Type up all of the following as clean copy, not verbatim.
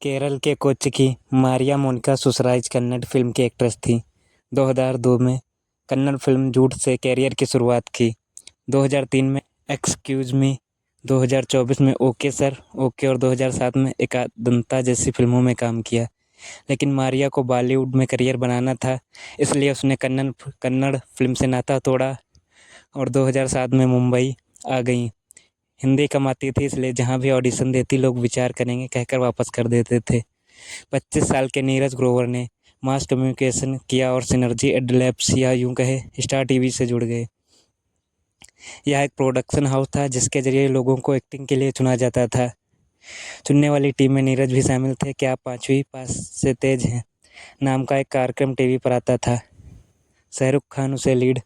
केरल के कोच्चि की मारिया मोनिका सुसराज कन्नड़ फिल्म की एक्ट्रेस थी। 2002 में कन्नड़ फिल्म झूठ से कैरियर की शुरुआत की। 2003 में एक्सक्यूज मी, 2024 में ओके सर ओके और 2007 में एकांता जैसी फिल्मों में काम किया। लेकिन मारिया को बॉलीवुड में करियर बनाना था, इसलिए उसने कन्नड़ फिल्म से नाता तोड़ा और 2007 में मुंबई आ गई। हिंदी कमाती थी, इसलिए जहाँ भी ऑडिशन देती लोग विचार करेंगे कहकर वापस कर देते थे। 25 साल के नीरज ग्रोवर ने मास कम्युनिकेशन किया और सिनर्जी एडलैब्स या यूं कहे स्टार टीवी से जुड़ गए। यह एक प्रोडक्शन हाउस था जिसके जरिए लोगों को एक्टिंग के लिए चुना जाता था। चुनने वाली टीम में नीरज भी शामिल थे। क्या आप पाँचवीं पास से तेज हैं नाम का एक कार्यक्रम टीवी पर आता था। शाहरुख खान उसे लीड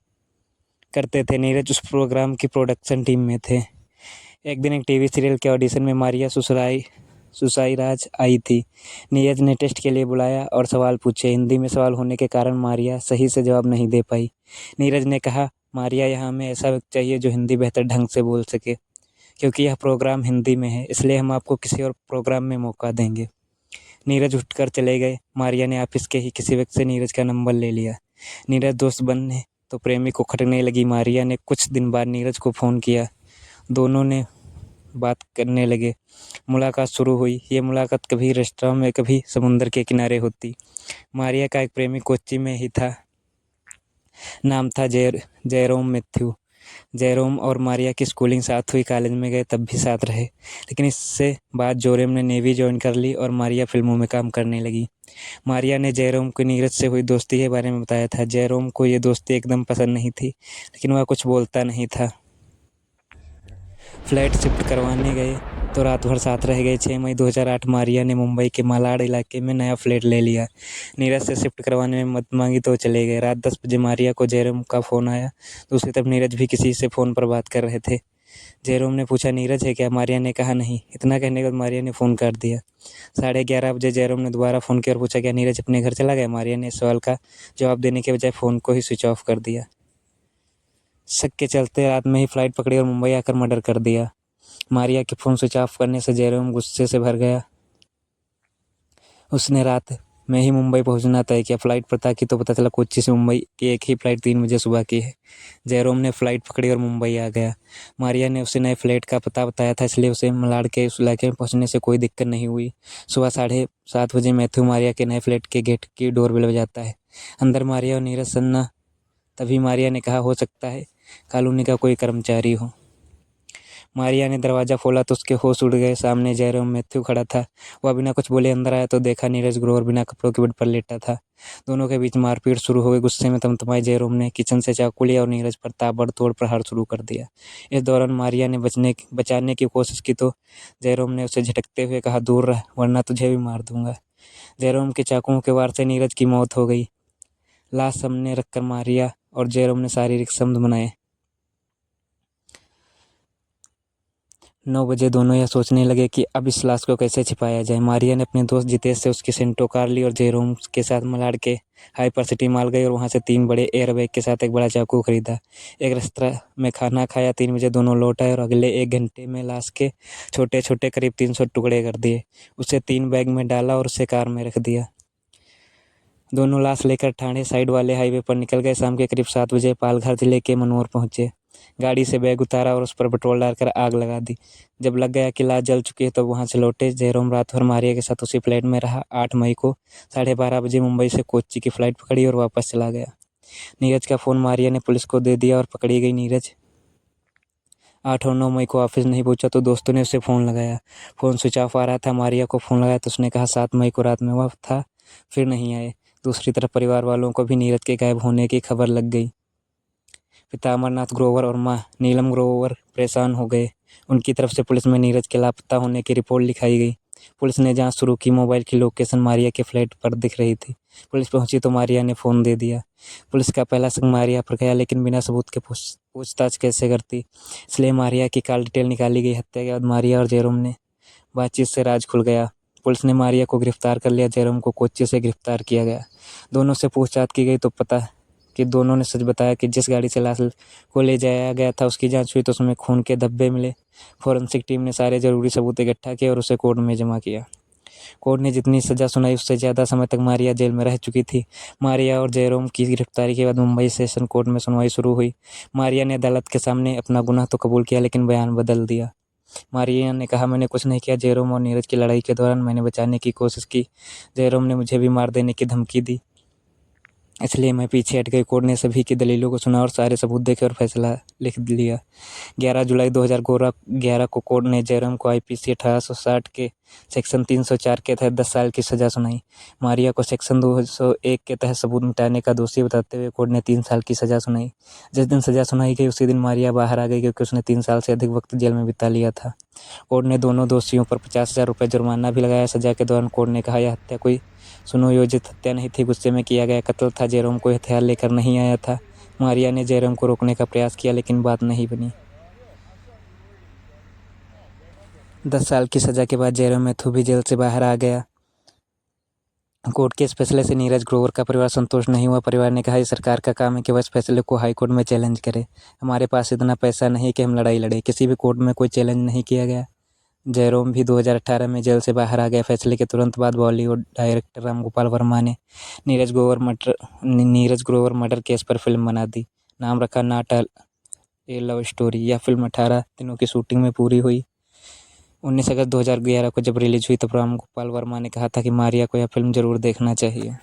करते थे। नीरज उस प्रोग्राम की प्रोडक्शन टीम में थे। एक दिन एक टीवी सीरियल के ऑडिशन में मारिया सुसाईराज आई थी। नीरज ने टेस्ट के लिए बुलाया और सवाल पूछे। हिंदी में सवाल होने के कारण मारिया सही से जवाब नहीं दे पाई। नीरज ने कहा, मारिया, यहाँ हमें ऐसा व्यक्ति चाहिए जो हिंदी बेहतर ढंग से बोल सके। क्योंकि यह प्रोग्राम हिंदी में है, इसलिए हम आपको किसी और प्रोग्राम में मौका देंगे। नीरज उठकर चले गए। मारिया ने ऑफिस के ही किसी व्यक्ति से नीरज का नंबर ले लिया। नीरज दोस्त बनने तो प्रेमी को खटकने लगी। मारिया ने कुछ दिन बाद नीरज को फ़ोन किया। दोनों ने बात करने लगे। मुलाकात शुरू हुई। ये मुलाकात कभी रेस्टोरेंट में, कभी समुंदर के किनारे होती। मारिया का एक प्रेमी कोच्चि में ही था। नाम था जेरोम मैथ्यू। जेरोम और मारिया की स्कूलिंग साथ हुई। कॉलेज में गए तब भी साथ रहे, लेकिन इससे बाद जेरोम ने नेवी ज्वाइन कर ली और मारिया फिल्मों में काम करने लगी। मारिया ने जेरोम को नीरज से हुई दोस्ती के बारे में बताया था। जेरोम को ये दोस्ती एकदम पसंद नहीं थी, लेकिन वह कुछ बोलता नहीं था। फ्लैट शिफ्ट करवाने गए तो रात भर साथ रह गए। 6 मई 2008 मारिया ने मुंबई के मालाड इलाके में नया फ्लैट ले लिया। नीरज से शिफ्ट करवाने में मदद मांगी तो चले गए। रात 10 बजे मारिया को जेरोम का फ़ोन आया। दूसरी तरफ नीरज भी किसी से फ़ोन पर बात कर रहे थे। जेरोम ने पूछा, नीरज है क्या? मारिया ने कहा, नहीं। इतना कहने के बाद मारिया ने फ़ोन काट दिया। 11:30 बजे जेरोम ने दोबारा फ़ोन किया और पूछा, क्या नीरज अपने घर चला गया? मारिया ने इस सवाल का जवाब देने के बजाय फ़ोन को ही स्विच ऑफ कर दिया। शक के चलते रात में ही फ्लाइट पकड़ी और मुंबई आकर मर्डर कर दिया। मारिया के फ़ोन स्विच ऑफ करने से जेरोम गुस्से से भर गया। उसने रात में ही मुंबई पहुंचना तय किया। फ्लाइट पर ताकी तो पता चला कोच्चि से मुंबई की एक ही फ्लाइट 3 बजे सुबह की है। जेरोम ने फ्लाइट पकड़ी और मुंबई आ गया। मारिया ने उसे नए फ्लैट का पता बताया था, इसलिए उसे मलाड के उस इलाके में पहुंचने से कोई दिक्कत नहीं हुई। सुबह 7:30 बजे मैथ्यू मारिया के नए फ्लैट के गेट की डोरबेल बजाता है। अंदर मारिया और नीरज सन्ना। तभी मारिया ने कहा, हो सकता है कॉलोनी का कोई कर्मचारी हो। मारिया ने दरवाज़ा खोला तो उसके होश उड़ गए। सामने जेरोम मैथ्यू खड़ा था। वह बिना कुछ बोले अंदर आया तो देखा नीरज ग्रोवर बिना कपड़ों के बेड पर लेटा था। दोनों के बीच मारपीट शुरू हो गई। गुस्से में तमतमाए जेरोम ने किचन से चाकू लिया और नीरज पर ताबड़तोड़ प्रहार शुरू कर दिया। इस दौरान मारिया ने बचाने की कोशिश की तो जेरोम ने उसे झटकते हुए कहा, दूर रह वरना तुझे भी मार दूंगा। जेरोम के चाकुओं के वार से नीरज की मौत हो गई। लाश सामने रखकर मारिया और जेरोम ने शारीरिक संबंध बनाए। 9 बजे दोनों यह सोचने लगे कि अब इस लाश को कैसे छिपाया जाए। मारिया ने अपने दोस्त जितेश से उसकी सेंटो कार ली और जेरोम के साथ मलाड के हाइपर सिटी मॉल गई और वहां से 3 बड़े एयरबैग के साथ एक बड़ा चाकू खरीदा। एक रेस्तरां में खाना खाया। 3 बजे दोनों लौट आए और अगले 1 घंटे में लाश के छोटे छोटे करीब 300 टुकड़े कर दिए। उसे 3 बैग में डाला और उसे कार में रख दिया। दोनों लाश लेकर ठाणे साइड वाले हाईवे पर निकल गए। शाम के करीब 7 बजे पालघर जिले के मनोर पहुंचे। गाड़ी से बैग उतारा और उस पर पेट्रोल डालकर आग लगा दी। जब लग गया कि लाश जल चुकी है तो वहां से लौटे। जेरोम रात भर मारिया के साथ उसी फ्लाइट में रहा। 8 मई को 12:30 बजे मुंबई से कोच्चि की फ्लाइट पकड़ी और वापस चला गया। नीरज का फ़ोन मारिया ने पुलिस को दे दिया और पकड़ी गई। नीरज 8 और 9 मई को ऑफिस नहीं पहुंचा तो दोस्तों ने उसे फ़ोन लगाया। फ़ोन स्विच ऑफ आ रहा था। मारिया को फ़ोन लगाया तो उसने कहा 7 मई को रात में वह था, फिर नहीं आए। दूसरी तरफ परिवार वालों को भी नीरज के गायब होने की खबर लग गई। पिता अमरनाथ ग्रोवर और मां नीलम ग्रोवर परेशान हो गए। उनकी तरफ से पुलिस में नीरज के लापता होने की रिपोर्ट लिखाई गई। पुलिस ने जांच शुरू की। मोबाइल की लोकेशन मारिया के फ्लैट पर दिख रही थी। पुलिस पहुंची तो मारिया ने फ़ोन दे दिया। पुलिस का पहला शक मारिया पर गया, लेकिन बिना सबूत के पूछताछ कैसे करती, इसलिए मारिया की कॉल डिटेल निकाली गई। हत्या के बाद मारिया और जेरोम ने बातचीत से राज खुल गया। पुलिस ने मारिया को गिरफ्तार कर लिया। जेरोम को कोच्चि से गिरफ्तार किया गया। दोनों से पूछताछ की गई तो पता कि दोनों ने सच बताया कि जिस गाड़ी से लाश को ले जाया गया था उसकी जांच हुई तो उसमें खून के धब्बे मिले। फोरेंसिक टीम ने सारे जरूरी सबूत इकट्ठा किए और उसे कोर्ट में जमा किया। कोर्ट ने जितनी सज़ा सुनाई उससे ज़्यादा समय तक मारिया जेल में रह चुकी थी। मारिया और जेरोम की गिरफ्तारी के बाद मुंबई सेशन कोर्ट में सुनवाई शुरू हुई। मारिया ने अदालत के सामने अपना गुनाह तो कबूल किया, लेकिन बयान बदल दिया। मारिया ने कहा, मैंने कुछ नहीं किया। जेरोम और नीरज की लड़ाई के दौरान मैंने बचाने की कोशिश की। जेरोम ने मुझे भी मार देने की धमकी दी, इसलिए मैं पीछे हट गई। कोर्ट ने सभी की दलीलों को सुना और सारे सबूत देखे और फैसला लिख लिया। 11 जुलाई 2011 को कोर्ट ने जेरोम को IPC 1860 के सेक्शन 304 के तहत 10 साल की सज़ा सुनाई। मारिया को सेक्शन 201 के तहत सबूत मिटाने का दोषी बताते हुए कोर्ट ने 3 साल की सज़ा सुनाई। जिस दिन सज़ा सुनाई गई उसी दिन मारिया बाहर आ गई, क्योंकि उसने 3 साल से अधिक वक्त जेल में बिता लिया था। कोर्ट ने दोनों दोषियों पर 50,000 रुपये जुर्माना भी लगाया। सज़ा के दौरान कोर्ट ने कहा, यह हत्या कोई सुनियोजित हत्या नहीं थी, गुस्से में किया गया कत्ल था। जेरोम कोई हथियार लेकर नहीं आया था। मारिया ने जेरोम को रोकने का प्रयास किया, लेकिन बात नहीं बनी। 10 साल की सज़ा के बाद जेरोम मैथ्यू भी जेल से बाहर आ गया। कोर्ट के इस फैसले से नीरज ग्रोवर का परिवार संतुष्ट नहीं हुआ। परिवार ने कहा, ये सरकार का काम है कि वह इस फैसले को हाईकोर्ट में चैलेंज करे। हमारे पास इतना पैसा नहीं कि हम लड़ाई लड़े। किसी भी कोर्ट में कोई चैलेंज नहीं किया गया। जेरोम भी 2018 में जेल से बाहर आ गया। फैसले के तुरंत बाद बॉलीवुड डायरेक्टर राम गोपाल वर्मा ने नीरज ग्रोवर मर्डर केस पर फिल्म बना दी। नाम रखा नॉट ए लव स्टोरी। यह फिल्म 18 दिनों की शूटिंग में पूरी हुई। 19 अगस्त 2011 को जब रिलीज हुई तब राम गोपाल वर्मा ने कहा था कि मारिया को यह फिल्म जरूर देखना चाहिए।